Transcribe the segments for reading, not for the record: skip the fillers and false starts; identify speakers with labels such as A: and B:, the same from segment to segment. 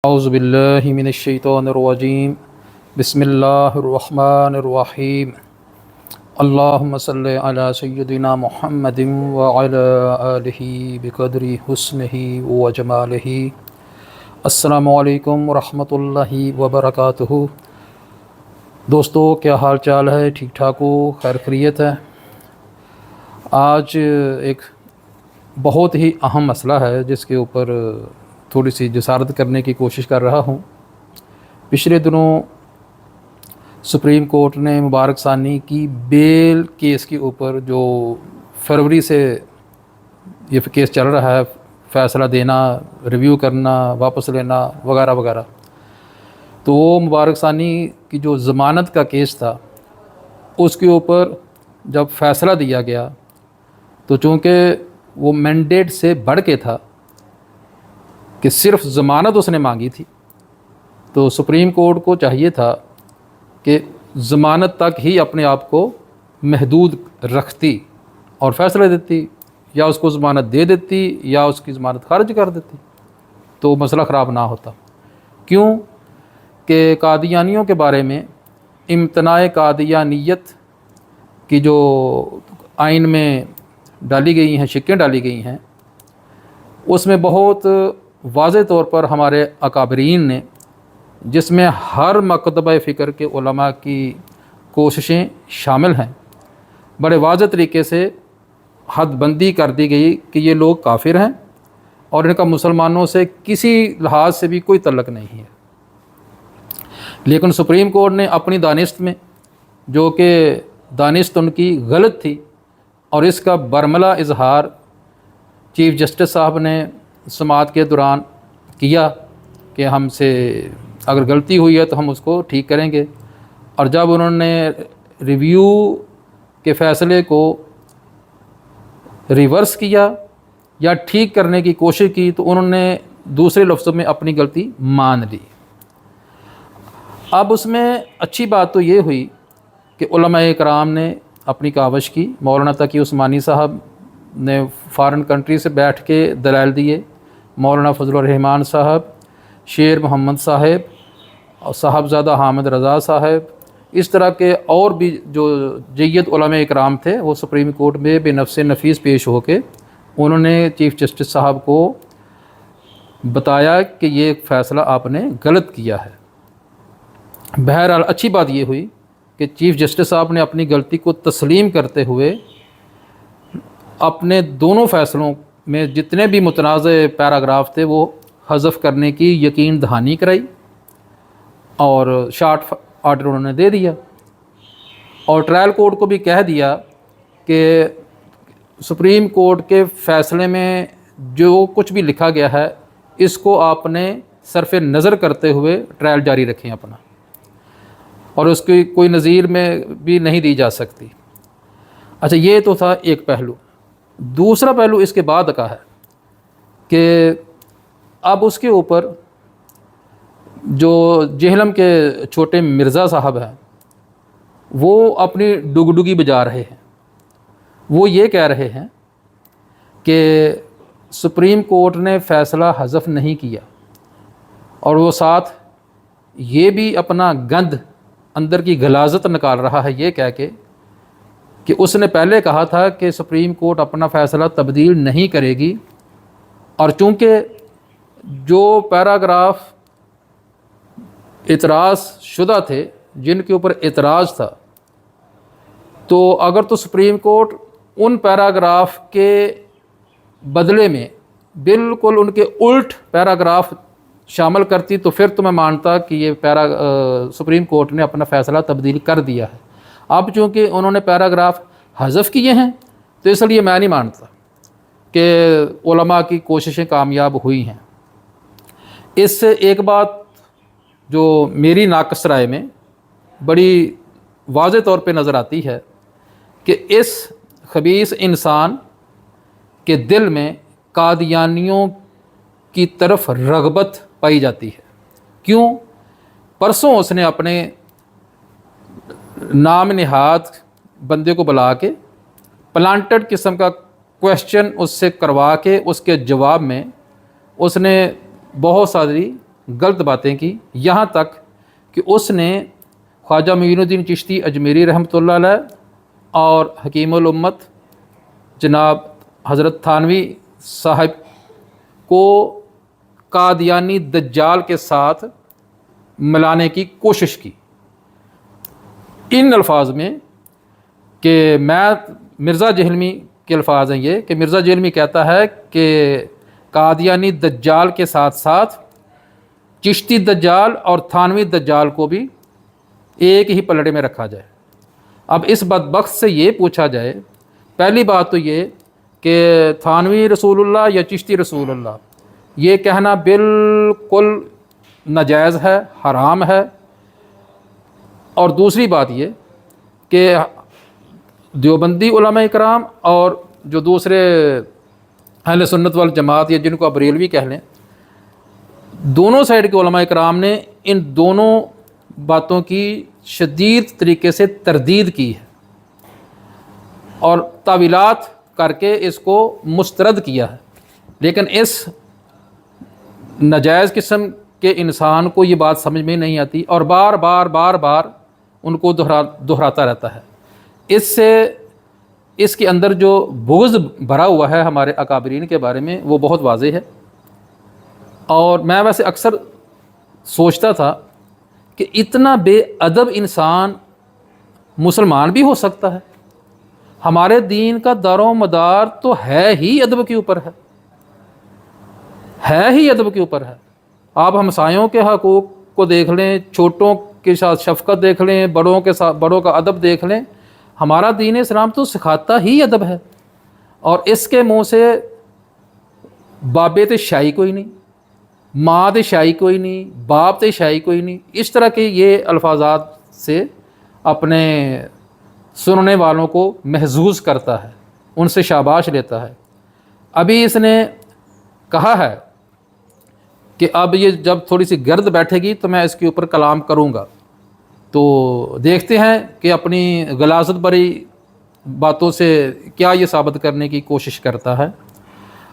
A: اعوذ باللہ من الشیطان الرجیم بسم اللہ الرحمن الرحیم اللہم صلی علی سیدنا محمد وعلی آلہ بقدر حسنہ وجمالہ۔ السلام علیکم ورحمۃ اللہ وبرکاتہ۔ دوستو، کیا حال چال ہے؟ ٹھیک ٹھاک ہو؟ خیر خیریت ہے؟ آج ایک بہت ہی اہم مسئلہ ہے جس کے اوپر تھوڑی سی جسارت کرنے کی کوشش کر رہا ہوں۔ پچھلے دنوں سپریم کورٹ نے مبارک ثانی کی بیل کیس کے اوپر، جو فروری سے یہ کیس چل رہا ہے، فیصلہ دینا، ریویو کرنا، واپس لینا وغیرہ وغیرہ، تو وہ مبارک ثانی کی جو ضمانت کا کیس تھا اس کے اوپر جب فیصلہ دیا گیا تو چونکہ وہ مینڈیٹ سے بڑھ کے تھا کہ صرف ضمانت اس نے مانگی تھی، تو سپریم کورٹ کو چاہیے تھا کہ ضمانت تک ہی اپنے آپ کو محدود رکھتی اور فیصلہ دیتی، یا اس کو ضمانت دے دیتی یا اس کی ضمانت خارج کر دیتی، تو مسئلہ خراب نہ ہوتا۔ کیوں کہ قادیانیوں کے بارے میں امتناع قادیانیت کی جو آئین میں ڈالی گئی ہیں، شقیں ڈالی گئی ہیں، اس میں بہت واضح طور پر ہمارے اکابرین نے، جس میں ہر مکتبہ فکر کے علماء کی کوششیں شامل ہیں، بڑے واضح طریقے سے حد بندی کر دی گئی کہ یہ لوگ کافر ہیں اور ان کا مسلمانوں سے کسی لحاظ سے بھی کوئی تعلق نہیں ہے۔ لیکن سپریم کورٹ نے اپنی دانست میں، جو کہ دانست ان کی غلط تھی، اور اس کا برملا اظہار چیف جسٹس صاحب نے سماعت کے دوران کیا کہ ہم سے اگر غلطی ہوئی ہے تو ہم اس کو ٹھیک کریں گے، اور جب انہوں نے ریویو کے فیصلے کو ریورس کیا یا ٹھیک کرنے کی کوشش کی تو انہوں نے دوسرے لفظوں میں اپنی غلطی مان لی۔ اب اس میں اچھی بات تو یہ ہوئی کہ علماء کرام نے اپنی کاوش کی۔ مولانا تقی عثمانی صاحب نے فارن کنٹری سے بیٹھ کے دلائل دیے، مولانا فضل الرحمان صاحب، شیر محمد صاحب اور صاحبزادہ حامد رضا صاحب، اس طرح کے اور بھی جو جید علماء اکرام تھے، وہ سپریم کورٹ میں بے نفس نفیس پیش ہو کے انہوں نے چیف جسٹس صاحب کو بتایا کہ یہ فیصلہ آپ نے غلط کیا ہے۔ بہرحال اچھی بات یہ ہوئی کہ چیف جسٹس صاحب نے اپنی غلطی کو تسلیم کرتے ہوئے اپنے دونوں فیصلوں میں جتنے بھی متنازع پیراگراف تھے وہ حذف کرنے کی یقین دہانی کرائی، اور شارٹ آرڈر انہوں نے دے دیا، اور ٹرائل کورٹ کو بھی کہہ دیا کہ سپریم کورٹ کے فیصلے میں جو کچھ بھی لکھا گیا ہے اس کو آپ نے صرف نظر کرتے ہوئے ٹرائل جاری رکھیں اپنا، اور اس کی کوئی نظیر میں بھی نہیں دی جا سکتی۔ اچھا، یہ تو تھا ایک پہلو۔ دوسرا پہلو اس کے بعد کا ہے کہ اب اس کے اوپر جو جہلم کے چھوٹے مرزا صاحب ہیں وہ اپنی ڈگڈگی بجا رہے ہیں۔ وہ یہ کہہ رہے ہیں کہ سپریم کورٹ نے فیصلہ حذف نہیں کیا، اور وہ ساتھ یہ بھی اپنا گند، اندر کی غلاظت نکال رہا ہے یہ کہہ کے کہ اس نے پہلے کہا تھا کہ سپریم کورٹ اپنا فیصلہ تبدیل نہیں کرے گی، اور چونکہ جو پیراگراف اعتراض شدہ تھے، جن کے اوپر اعتراض تھا، تو اگر تو سپریم کورٹ ان پیراگراف کے بدلے میں بالکل ان کے الٹ پیراگراف شامل کرتی تو پھر تو میں مانتا کہ یہ سپریم کورٹ نے اپنا فیصلہ تبدیل کر دیا ہے۔ اب چونکہ انہوں نے پیراگراف حذف کیے ہیں تو اس لیے میں نہیں مانتا کہ علماء کی کوششیں کامیاب ہوئی ہیں۔ اس سے ایک بات جو میری ناقص رائے میں بڑی واضح طور پہ نظر آتی ہے کہ اس خبیث انسان کے دل میں قادیانیوں کی طرف رغبت پائی جاتی ہے۔ کیوں؟ پرسوں اس نے اپنے نام نہاد بندے کو بلا کے پلانٹڈ قسم کا کویشچن اس سے کروا کے اس کے جواب میں اس نے بہت ساری गलत बातें की, यहाँ तक कि उसने ख्वाजा मोइनुद्दीन चिश्ती अजमेरी रहमतुल्लाह अलैह और हकीमुल उम्मत जनाब हज़रत थानवी साहब को कादियानी दज्जाल के साथ मिलाने की कोशिश की इन अल्फाज में कि मिर्ज़ा जहलमी के अल्फाज हैं ये, कि मिर्ज़ा जहलमी कहता है कि कादियानी दज्जाल के साथ साथ चिश्ती दज्जाल और थानवी दज्जाल को भी एक ही पलड़े में रखा जाए। अब इस बदबख्त से ये पूछा जाए, पहली बात तो ये कि थानवी रसूलुल्लाह या चिश्ती रसूलुल्लाह, ये कहना बिल्कुल नाजायज़ है, हराम है। और दूसरी बात ये कि देवबंदी उलमा इकराम और जो दूसरे अहले सुन्नत वल जमात या जिनको आप बरेलवी कह लें, दोनों साइड के उलमा इकराम ने इन दोनों बातों की शदीद तरीके से तरदीद की है और तावीलात करके इसको मुस्तरद किया है। लेकिन इस नाजायज़ किस्म के इंसान को ये बात समझ में नहीं आती और बार बार उनको दोहराता रहता है। इससे इसके अंदर जो बुग़्ज़ भरा हुआ है हमारे अकाबरीन के बारे में वो बहुत वाज़ेह है। और मैं वैसे अक्सर सोचता था कि इतना बेअदब इंसान मुसलमान भी हो सकता है। हमारे दीन का दारो मदार तो है ही अदब के ऊपर है ही अदब के ऊपर है। आप हमसायों के हकूक़ को देख लें, छोटों के साथ शफ़क़त देख लें, बड़ों के साथ बड़ों का अदब देख लें। हमारा दीन इस्लाम तो सिखाता ही अदब है और इसके मुँह से बाबे ते शाही कोई नहीं, माँ ते शाही कोई नहीं, बाप ते शाही कोई नहीं, इस तरह के ये अल्फाजात से अपने सुनने वालों को महजूज़ करता है, उनसे शाबाश लेता है। अभी इसने कहा है कि अब ये जब थोड़ी सी गर्द बैठेगी तो मैं इसके ऊपर कलाम करूँगा, तो देखते हैं कि अपनी गलाजत भरी बातों से क्या ये साबित करने की कोशिश करता है।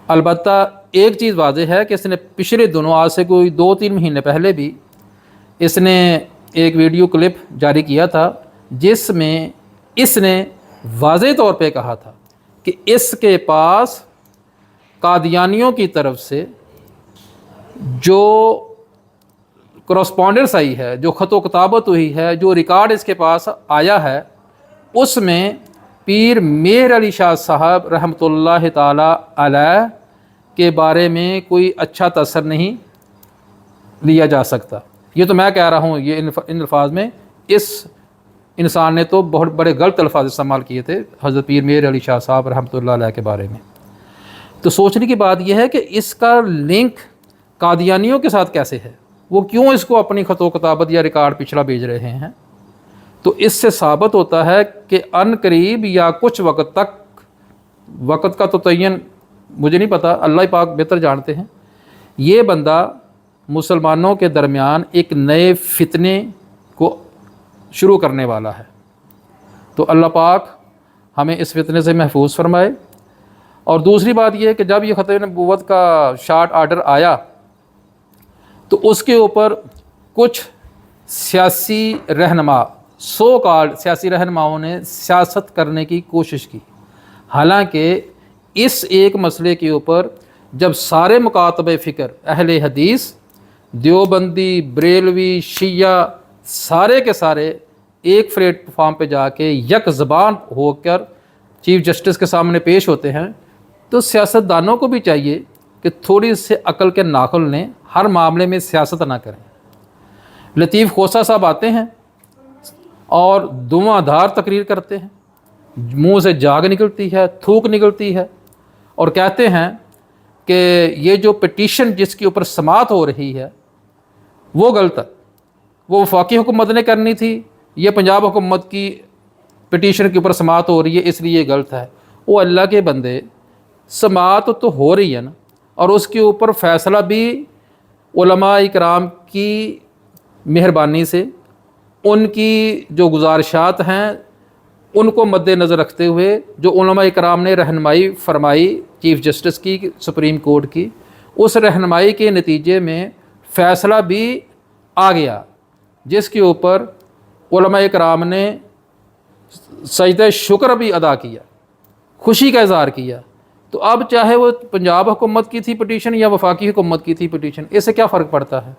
A: अलबत्ता एक चीज़ वाज़ेह है कि इसने पिछले दिनों, आज से कोई 2-3 महीने पहले भी इसने एक वीडियो क्लिप जारी किया था जिसमें इसने वाज़ेह तौर पे कहा था कि इसके पास कादियानियों की तरफ से जो करस्पॉन्डेंस आई है, जो ख़त व किताबत हुई है, जो रिकॉर्ड इसके पास आया है, उसमें पीर मेहर अली शाह साहब रहमतुल्लाह ताला अलैह के बारे में कोई अच्छा तसर नहीं लिया जा सकता। ये तो मैं कह रहा हूँ, ये इन अल्फाज में इस इंसान ने तो बहुत बड़े गलत अल्फाज इस्तेमाल किए थे हज़रत पीर मेहर अली शाह साहब रहमतुल्लाह अलैह के बारे में। तो सोचने की बात यह है कि इसका लिंक कादियानियों के साथ कैसे है, वो क्यों इसको अपनी ख़त व किताबत या रिकॉर्ड पिछला भेज रहे हैं। तो इससे साबित होता है कि अन करीब या कुछ वक्त तक, वक्त का तो तयन मुझे नहीं पता, अल्लाह पाक बेहतर जानते हैं, ये बंदा मुसलमानों के दरमियान एक नए फितने को शुरू करने वाला है। तो अल्लाह पाक हमें इस फितने से महफूज फरमाए। और दूसरी बात यह है कि जब ये ख़त्म नबूवत का शार्ट आर्डर आया तो उसके ऊपर कुछ सियासी रहनुमा, सो कॉल्ड सियासी रहनुमाओं ने सियासत करने की कोशिश की। हालांकि इस एक मसले के ऊपर जब सारे मुकातबे फ़िक्र, अहले हदीस, देवबंदी, बरेलवी, शिया, सारे के सारे एक प्लेटफार्म पे जाके यक ज़बान होकर चीफ जस्टिस के सामने पेश होते हैं, तो सियासतदानों को भी चाहिए कि थोड़ी से अकल के नाखुल लें, हर मामले में सियासत ना करें। लतीफ़ खोसा साहब आते हैं और धुआंधार तकरीर करते हैं, मुंह से जाग निकलती है, थूक निकलती है, और कहते हैं कि ये जो पिटीशन जिसके ऊपर समाअत हो रही है वो गलत है, वो वफाकी हुकूमत ने करनी थी, ये पंजाब हुकूमत की पिटीशन के ऊपर समाअत हो रही है इसलिए ये गलत है। वो अल्लाह के बंदे, समाअत तो हो रही है ना, और उसके ऊपर फ़ैसला भी उलमा इकराम की मेहरबानी से, उनकी जो गुजारिशात हैं उनको मद्देनज़र रखते हुए, जो उलमा इकराम ने रहनुमाई फरमाई चीफ जस्टिस की, सुप्रीम कोर्ट की, उस रहनुमाई के नतीजे में फैसला भी आ गया जिसके ऊपर उलमा कराम ने सजदे शुक्र भी अदा किया, खुशी का इज़हार किया। तो अब चाहे वो पंजाब हुकूमत की थी पटिशन या वफाकी हुकूमत की थी पटिशन, इससे क्या फ़र्क पड़ता है।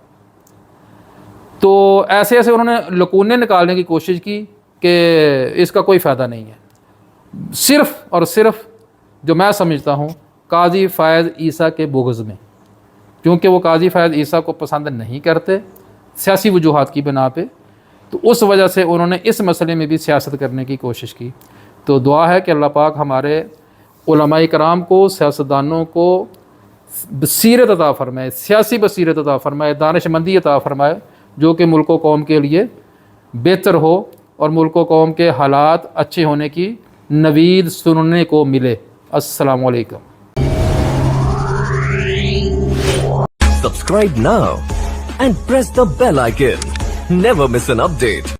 A: तो ऐसे ऐसे उन्होंने लकूने निकालने की कोशिश की कि इसका कोई फ़ायदा नहीं है। सिर्फ़ और सिर्फ जो मैं समझता हूँ काजी फ़ैज़ ईसा के बुग़्ज़ में, क्योंकि वो काजी फ़ैज़ ईसा को पसंद नहीं करते सियासी वजूहात की बिना पे, तो उस वजह से उन्होंने इस मसले में भी सियासत करने की कोशिश की। तो दुआ है कि अल्लाह पाक हमारे उलमाए कराम को, सियासतदानों को बसीरत अता फ़रमाए, सियासी बसीरत अता फ़रमाए, दानिशमंदी अता फ़रमाए, जो कि मुल्क व कौम के लिए बेहतर हो और मुल्क व कौम के हालात अच्छे होने की नवीद सुनने को मिले। अस्सलामु अलैकुम।
B: Subscribe now and press the bell icon. Never miss an update.